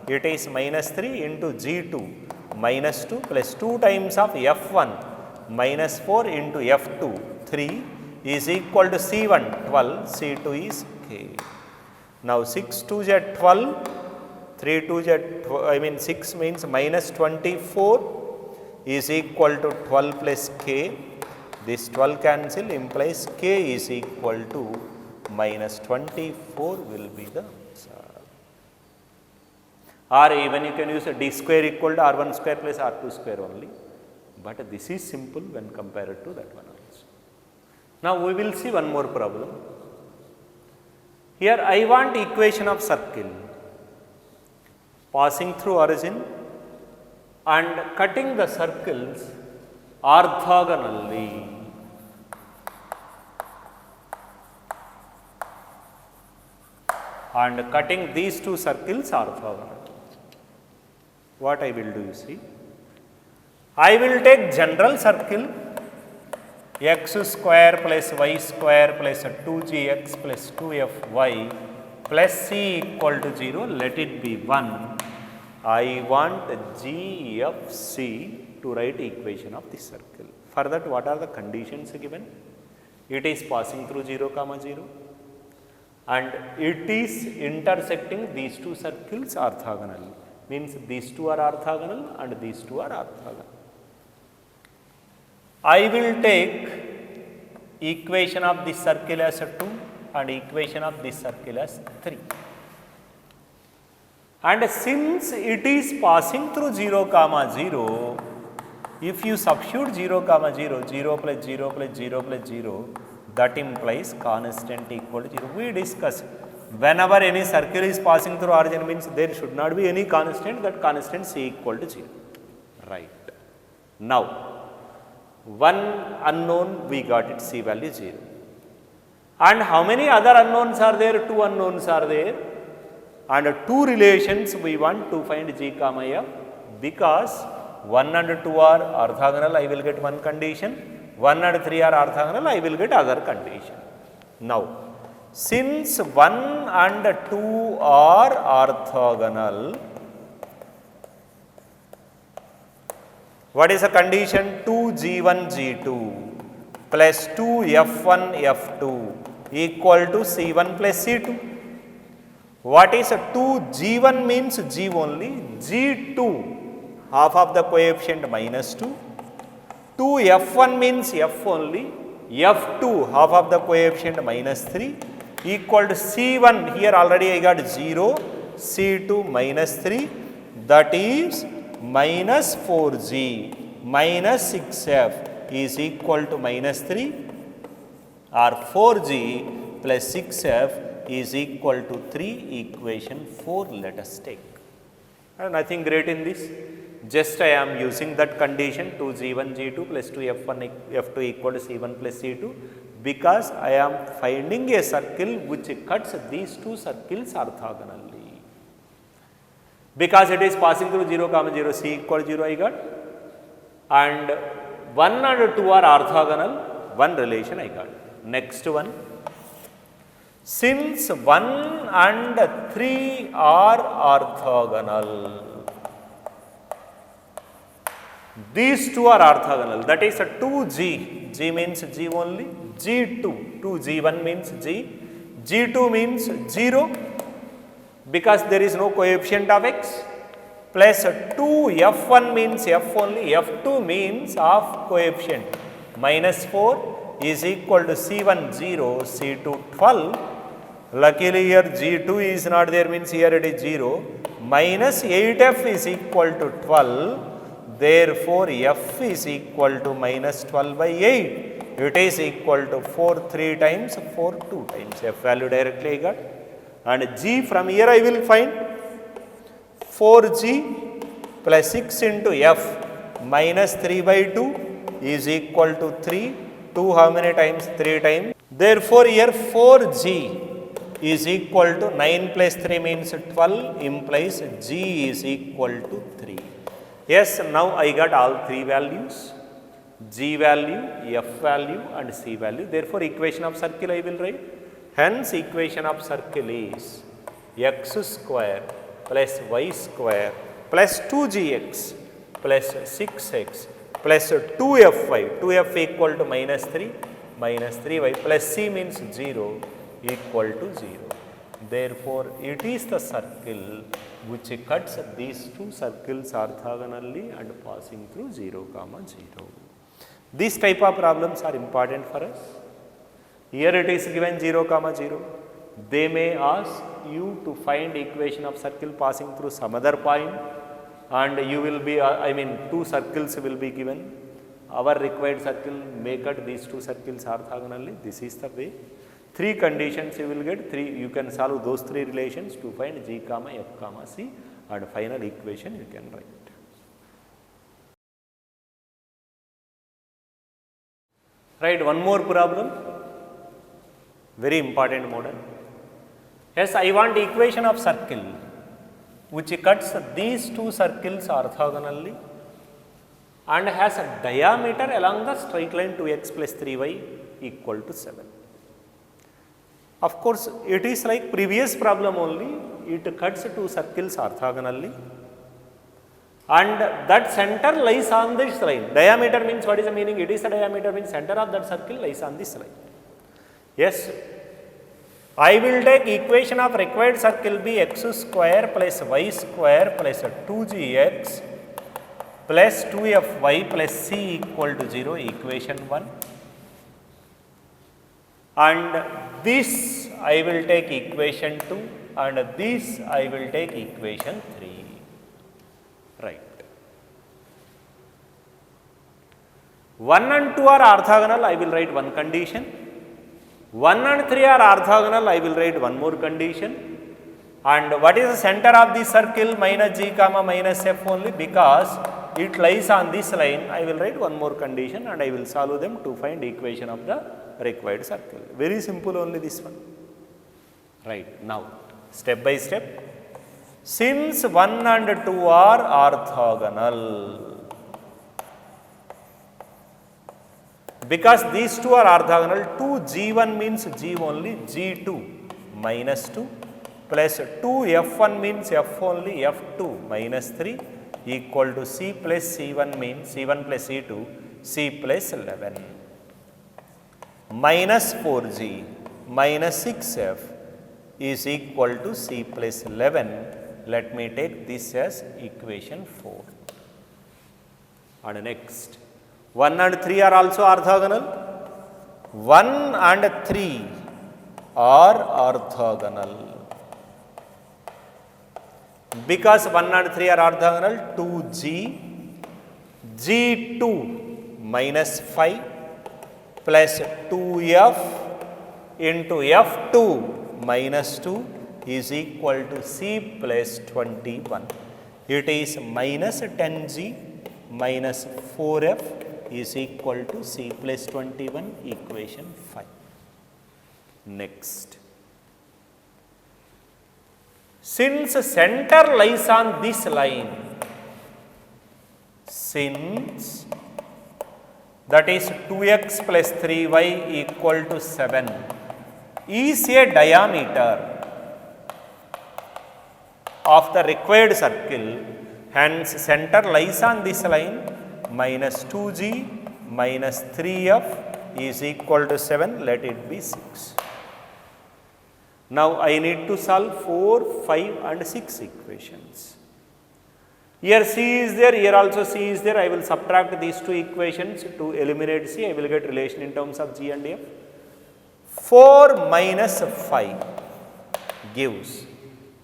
[SPEAKER 1] it is minus 3 into g2 minus 2 plus 2 times of f1 minus 4 into f2 3 is equal to c1 12, c2 is k. Now 6 2s are 12, 3 2s are 6 means minus 24 is equal to 12 plus k. This 12 cancel implies k is equal to minus 24 will be the answer. Or even you can use a d square equal to r1 square plus r2 square only. But this is simple when compared to that one also. Now we will see one more problem. Here I want equation of circle passing through origin and cutting the circles orthogonally. and cutting these two circles orthogonal. What I will do, you see, I will take general circle x square plus y square plus 2gx plus 2fy plus c equal to 0, let it be 1. I want gfc to write equation of this circle. For that, what are the conditions given? It is passing through 0, 0 and it is intersecting these two circles orthogonally. Means these two are orthogonal and these two are orthogonal. I will take equation of this circle as 2 and equation of this circle as 3. And since it is passing through 0, 0, if you substitute 0, 0, 0 plus 0 plus 0 plus 0, that implies constant equal to 0. We discussed whenever any circle is passing through origin means there should not be any constant, that constant c equal to 0. Right. Now, one unknown we got it c value 0. And how many other unknowns are there? Two unknowns are there. And two relations we want to find g comma f, because 1 and 2 are orthogonal, I will get one condition. 1 and 3 are orthogonal, I will get other condition. Now, since 1 and 2 are orthogonal, what is the condition? 2g1 g2 plus 2f1 f2 equal to c1 plus c2. What is a 2g1 means g only, g2 half of the coefficient minus 2, 2f1 means f only, f2 half of the coefficient minus 3 equal to c1, here already I got 0, c2 minus 3, that is minus 4g minus 6f is equal to minus 3, or 4g plus 6f is equal to 3, equation 4 let us take. Nothing great in this, just I am using that condition 2g1 g2 plus 2f1 f2 equal to c1 plus c2, because I am finding a circle which cuts these two circles orthogonally. Because it is passing through 0, 0, c equal to 0 I got, and 1 and 2 are orthogonal, one relation I got. Next one, since 1 and 3 are orthogonal, these two are orthogonal, that is a 2g, g means g only, g2, 2g1 means g, g2 means 0 because there is no coefficient of x, plus 2f1 means f only, f2 means of coefficient minus 4 is equal to c1 0, c2 12. Luckily here g2 is not there, means here it is 0, minus 8f is equal to 12. Therefore, f is equal to minus 12 by 8. It is equal to 4 3 times, 4 2 times. F value directly I got. And g from here I will find 4g plus 6 into f minus 3 by 2 is equal to 3. 2 how many times? 3 times. Therefore, here 4g is equal to 9 plus 3 means 12, implies g is equal to 3. Yes, now I got all three values, g value, f value and c value. Therefore, equation of circle I will write. Hence, equation of circle is x square plus y square plus 2gx plus 6x plus 2fy, 2f equal to minus 3y plus c means 0 equal to 0. Therefore, it is the circle which cuts these two circles orthogonally and passing through 0, 0. These type of problems are important for us. Here it is given 0, 0. They may ask you to find equation of circle passing through some other point, and you will be, two circles will be given. Our required circle may cut these two circles orthogonally. This is the way. 3 conditions you will get, you can solve those 3 relations to find g, f, c, and final equation you can write. Right, one more problem, very important model. Yes, I want equation of circle which cuts these two circles orthogonally and has a diameter along the straight line 2x plus 3y equal to 7. Of course, it is like previous problem only, it cuts two circles orthogonally and that center lies on this line. Diameter means what is the meaning? It is the diameter means center of that circle lies on this line. Yes, I will take equation of required circle be x square plus y square plus 2gx plus 2fy plus c equal to 0, equation 1. And this I will take equation 2 and this I will take equation 3. Right. 1 and 2 are orthogonal, I will write one condition. 1 and 3 are orthogonal, I will write one more condition. And what is the center of the circle? Minus g comma minus f only, because it lies on this line. I will write one more condition and I will solve them to find equation of the required circle. Very simple only this one. Right. Now, step by step. Since 1 and 2 are orthogonal, because these two are orthogonal, 2g1 means g only, g2 minus 2 plus 2f1 means f only, f2 minus 3 equal to c plus c1 means c1 plus c2, c plus 11 minus 4g minus 6f is equal to c plus 11. Let me take this as equation 4. And next, 1 and 3 are also orthogonal. 1 and 3 are orthogonal. Because 1 and 3 are orthogonal, 2g, g2 minus 5 plus 2f into f2 minus 2 is equal to c plus 21. It is minus 10g minus 4f is equal to c plus 21, equation 5. Next, since center lies on this line, since that is 2x plus 3y equal to 7 is a diameter of the required circle, hence center lies on this line, minus 2g minus 3f is equal to 7, let it be 6. Now I need to solve 4, 5 and 6 equations. Here c is there, here also c is there. I will subtract these two equations to eliminate c. I will get relation in terms of g and f. 4 minus 5 gives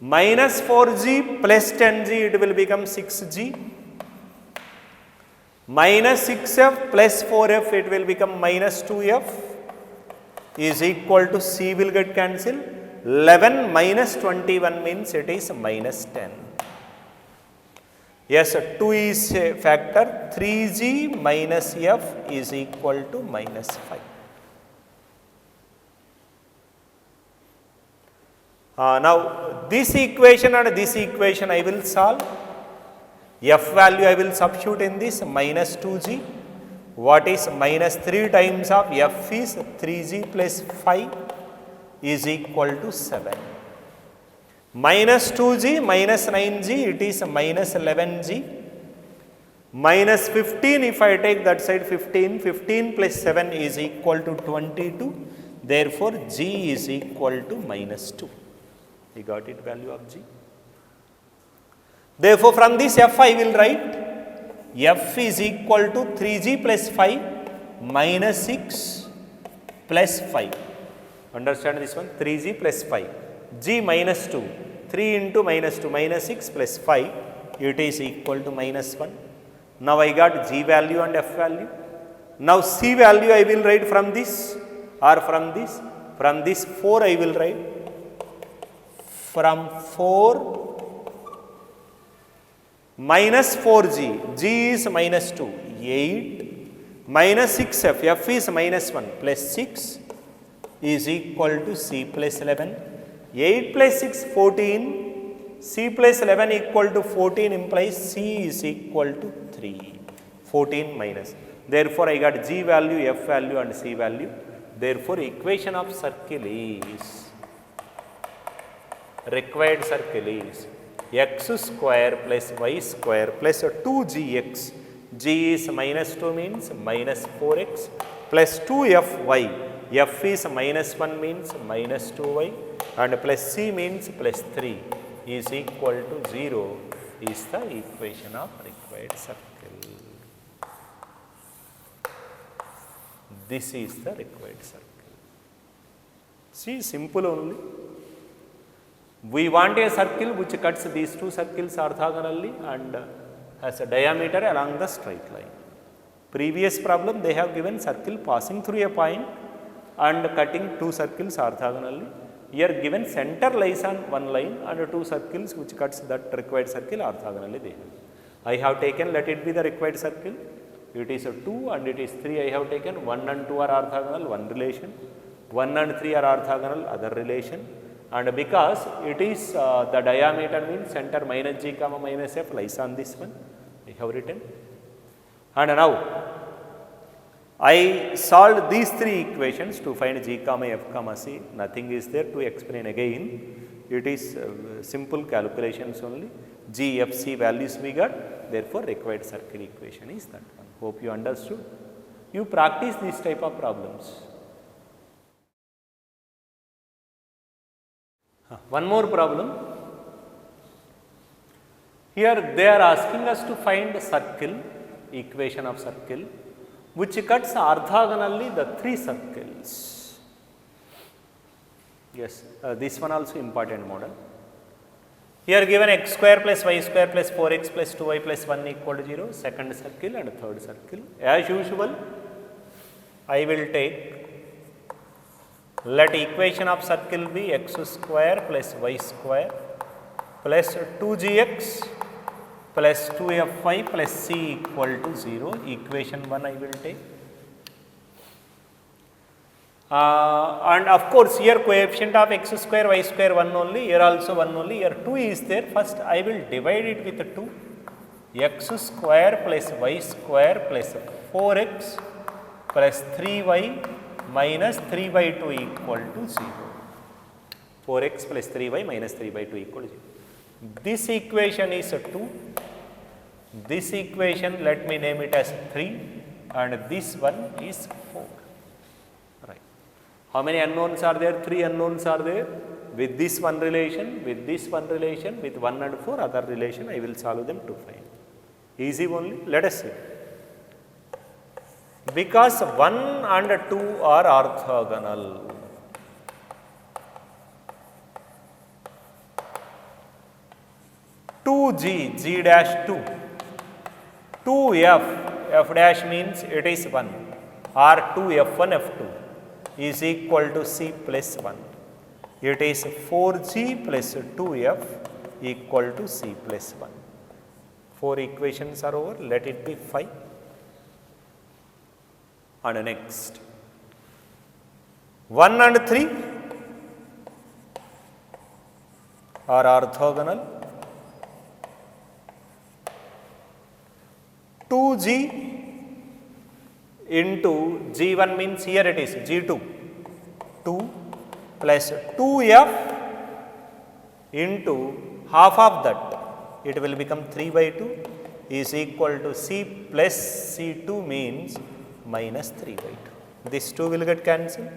[SPEAKER 1] minus 4g plus 10g, it will become 6g. Minus 6f plus 4f, it will become minus 2f is equal to c will get cancelled. 11 minus 21 means it is minus 10. Yes, 2 is a factor, 3g minus f is equal to minus 5. Now, this equation and this equation I will solve. F value I will substitute in this, minus 2g. What is minus 3 times of f is 3g plus 5 is equal to 7. Minus 2g minus 9g, it is minus 11g. Minus 15, if I take that side 15, 15 plus 7 is equal to 22. Therefore, g is equal to minus 2. You got it, value of g. Therefore, from this f I will write f is equal to 3g plus 5 minus 6 plus 5. Understand this one? 3g plus 5. G minus 2. 3 into minus 2 minus 6 plus 5. It is equal to minus 1. Now I got g value and f value. Now c value I will write from this or from this. From this 4 I will write. From 4 minus 4g, g is minus 2, 8 minus 6f, f is minus 1 plus 6 is equal to c plus 11. 8 plus 6 14, C plus 11 equal to 14 implies C is equal to 3, 14 minus. Therefore, I got G value, F value and C value. Therefore, equation of circle is, required circle is x square plus y square plus 2gx. G is minus 2 means minus 4x plus 2fy. F is minus 1 means minus 2y and plus C means plus 3 is equal to 0 is the equation of required circle. This is the required circle. See, simple only. We want a circle which cuts these two circles orthogonally and has a diameter along the straight line. Previous problem they have given circle passing through a point and cutting two circles orthogonally. Here given center lies on one line and two circles which cuts that required circle orthogonally they have. I have taken, let it be the required circle. It is 2 and it is 3. I have taken 1 and 2 are orthogonal, one relation. 1 and 3 are orthogonal, other relation. And because it is the diameter means center minus g comma minus f lies on this one, I have written. And now I solved these three equations to find g comma f comma c. Nothing is there to explain again. It is simple calculations only. G, f, c values we got. Therefore, required circle equation is that one. Hope you understood. You practice these type of problems. One more problem. Here they are asking us to find circle, equation of circle, which cuts orthogonally the three circles. Yes, this one also important model. Here given x square plus y square plus 4x plus 2y plus 1 equal to 0, second circle and third circle. As usual, I will take, let equation of circle be x square plus y square plus 2gx plus 2fy plus c equal to 0. Equation 1 I will take. And of course, here coefficient of x square y square 1 only, here also 1 only, here 2 is there. First I will divide it with 2. X square plus y square plus 4x plus 3y minus 3 by 2 equal to 0. 4x plus 3y minus 3 by 2 equal to 0. This equation is 2. This equation let me name it as 3 and this one is 4. Right. How many unknowns are there? 3 unknowns are there. With this one relation, with this one relation, with 1 and 4 other relation, I will solve them to find. Easy only. Let us see. Because 1 and 2 are orthogonal. G dash 2, 2f dash means it is 1, or 2f1 f2 is equal to c plus 1. It is 4g plus 2f equal to c plus 1. 4 equations are over, let it be 5. And next, 1 and 3 are orthogonal. 2g into g1 means here it is g2, 2 plus 2f into half of that, it will become 3 by 2 is equal to c plus c2 means minus 3 by 2. This 2 will get cancelled.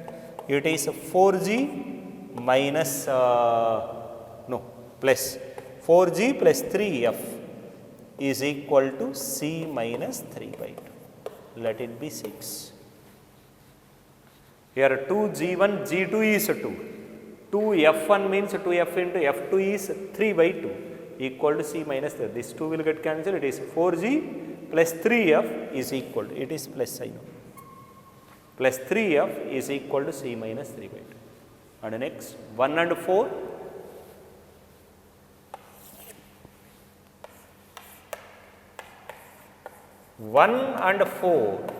[SPEAKER 1] It is 4g minus, plus 4g plus 3f is equal to c minus 3 by 2. Let it be 6. Here 2g1, g2 is 2. 2f1 means 2f into f2 is 3 by 2 equal to c minus 3. This 2 will get cancelled. It is 4g plus 3f is equal to, it is plus I know, plus 3f is equal to c minus 3 by 2. And next, 1 and 4. 1 and 4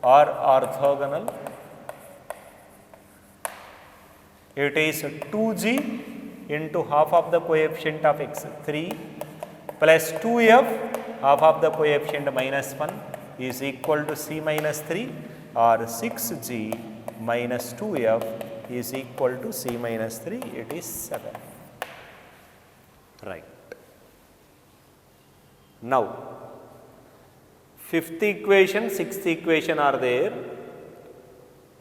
[SPEAKER 1] are orthogonal. It is 2g into half of the coefficient of x 3 plus 2f half of the coefficient minus 1 is equal to c minus 3, or 6g minus 2f is equal to c minus 3, it is 7. Right. Now, fifth equation, sixth equation are there.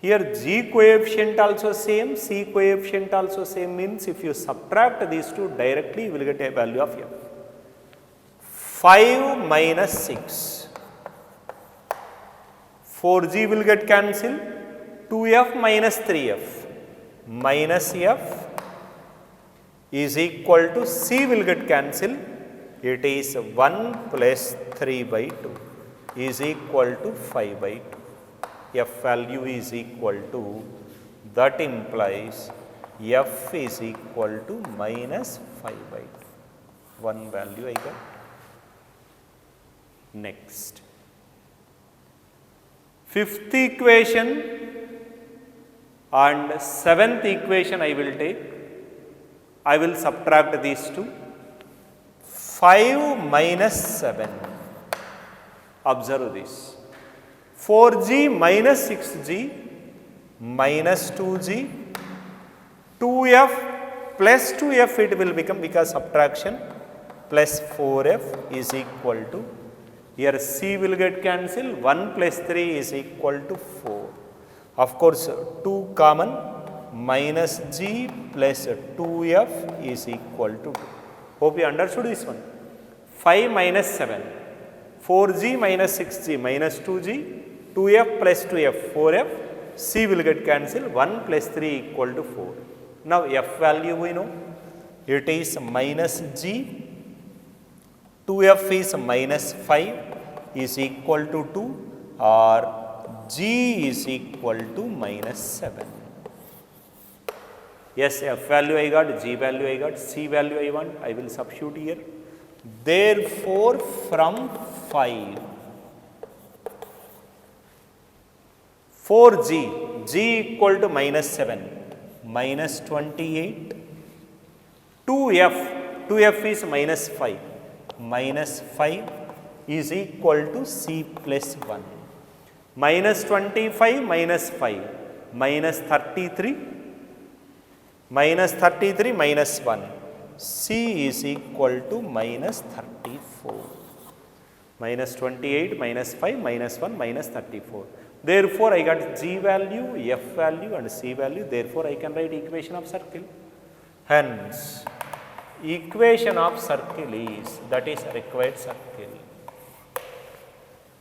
[SPEAKER 1] Here g coefficient also same, c coefficient also same, means if you subtract these two directly you will get a value of f. 5 minus 6, 4g will get cancelled, 2f minus 3f minus f is equal to c will get cancelled, it is 1 plus 3 by 2 is equal to 5 by 2. F value is equal to, that implies f is equal to minus 5 by 2. One value I got. Next, fifth equation and seventh equation I will take. I will subtract these two. 5 minus 7. Observe this. 4g minus 6g minus 2g, 2f plus 2f it will become, because subtraction, plus 4f is equal to, here c will get cancelled, 1 plus 3 is equal to 4. Of course, 2 common, minus g plus 2f is equal to 2. Hope you understood this one. 5 minus 7, 4g minus 6g minus 2g, 2f plus 2f, 4f, c will get cancelled, 1 plus 3 equal to 4. Now, f value we know, it is minus g, 2f is minus 5 is equal to 2, or g is equal to minus 7. Yes, f value I got, g value I got, c value I want, I will substitute here. Therefore, from 5, 4g, g equal to minus 7, minus 28, 2f is minus 5, minus 5 is equal to c plus 1, minus 25 minus 5, minus 33, minus 33 minus 1, c is equal to minus 34, minus 28 minus 5 minus 1 minus 34. Therefore, I got g value, f value and c value. Therefore, I can write equation of circle. Hence, equation of circle is, that is required circle,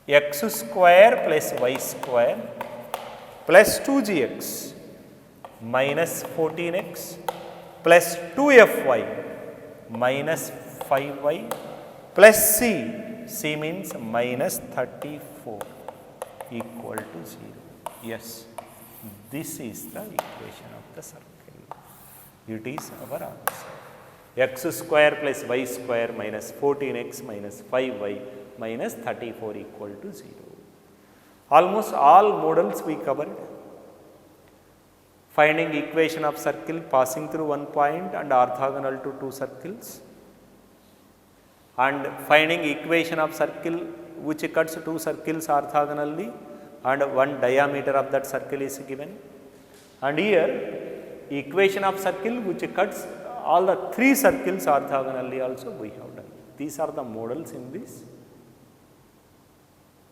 [SPEAKER 1] x square plus y square plus 2gx minus 14x plus 2fy minus 5y plus c means minus 34 equal to 0. Yes, this is the equation of the circle. It is our answer. X square plus y square minus 14x minus 5y minus 34 equal to 0. Almost all models we covered. Finding equation of circle passing through one point and orthogonal to two circles, and finding equation of circle which cuts two circles orthogonally and one diameter of that circle is given. And here equation of circle which cuts all the three circles orthogonally also we have done. These are the models in this.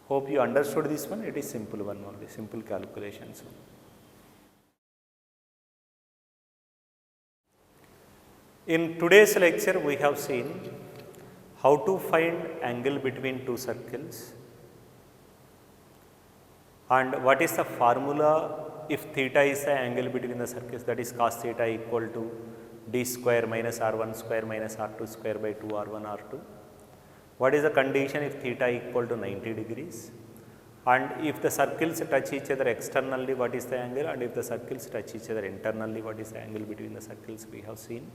[SPEAKER 1] Hope you understood this one. It is simple one only, simple calculations. In today's lecture we have seen how to find angle between two circles and what is the formula if theta is the angle between the circles, that is cos theta equal to d square minus r1 square minus r2 square by 2 r1 r2. What is the condition if theta equal to 90 degrees, and if the circles touch each other externally what is the angle, and if the circles touch each other internally what is the angle between the circles we have seen.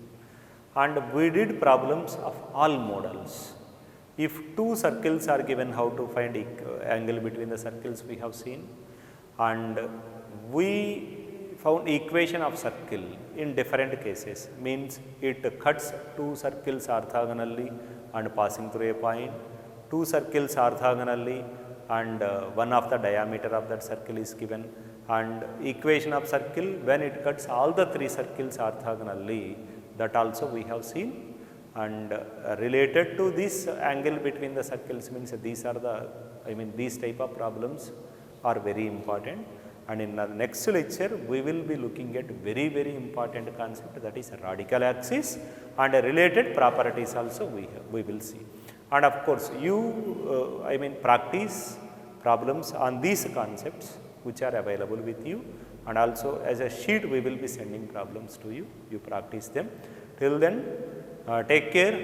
[SPEAKER 1] And we did problems of all models. If two circles are given, how to find angle between the circles we have seen, and we found equation of circle in different cases, means it cuts two circles orthogonally and passing through a point, two circles orthogonally and one of the diameter of that circle is given, and equation of circle when it cuts all the three circles orthogonally, that also we have seen. And related to this angle between the circles, means these are the, these type of problems are very important. And in the next lecture, we will be looking at very, very important concept, that is radical axis, and related properties also we will see. And of course, you practice problems on these concepts which are available with you, and also as a sheet we will be sending problems to you. You practice them. Till then, take care.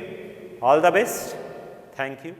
[SPEAKER 1] All the best. Thank you.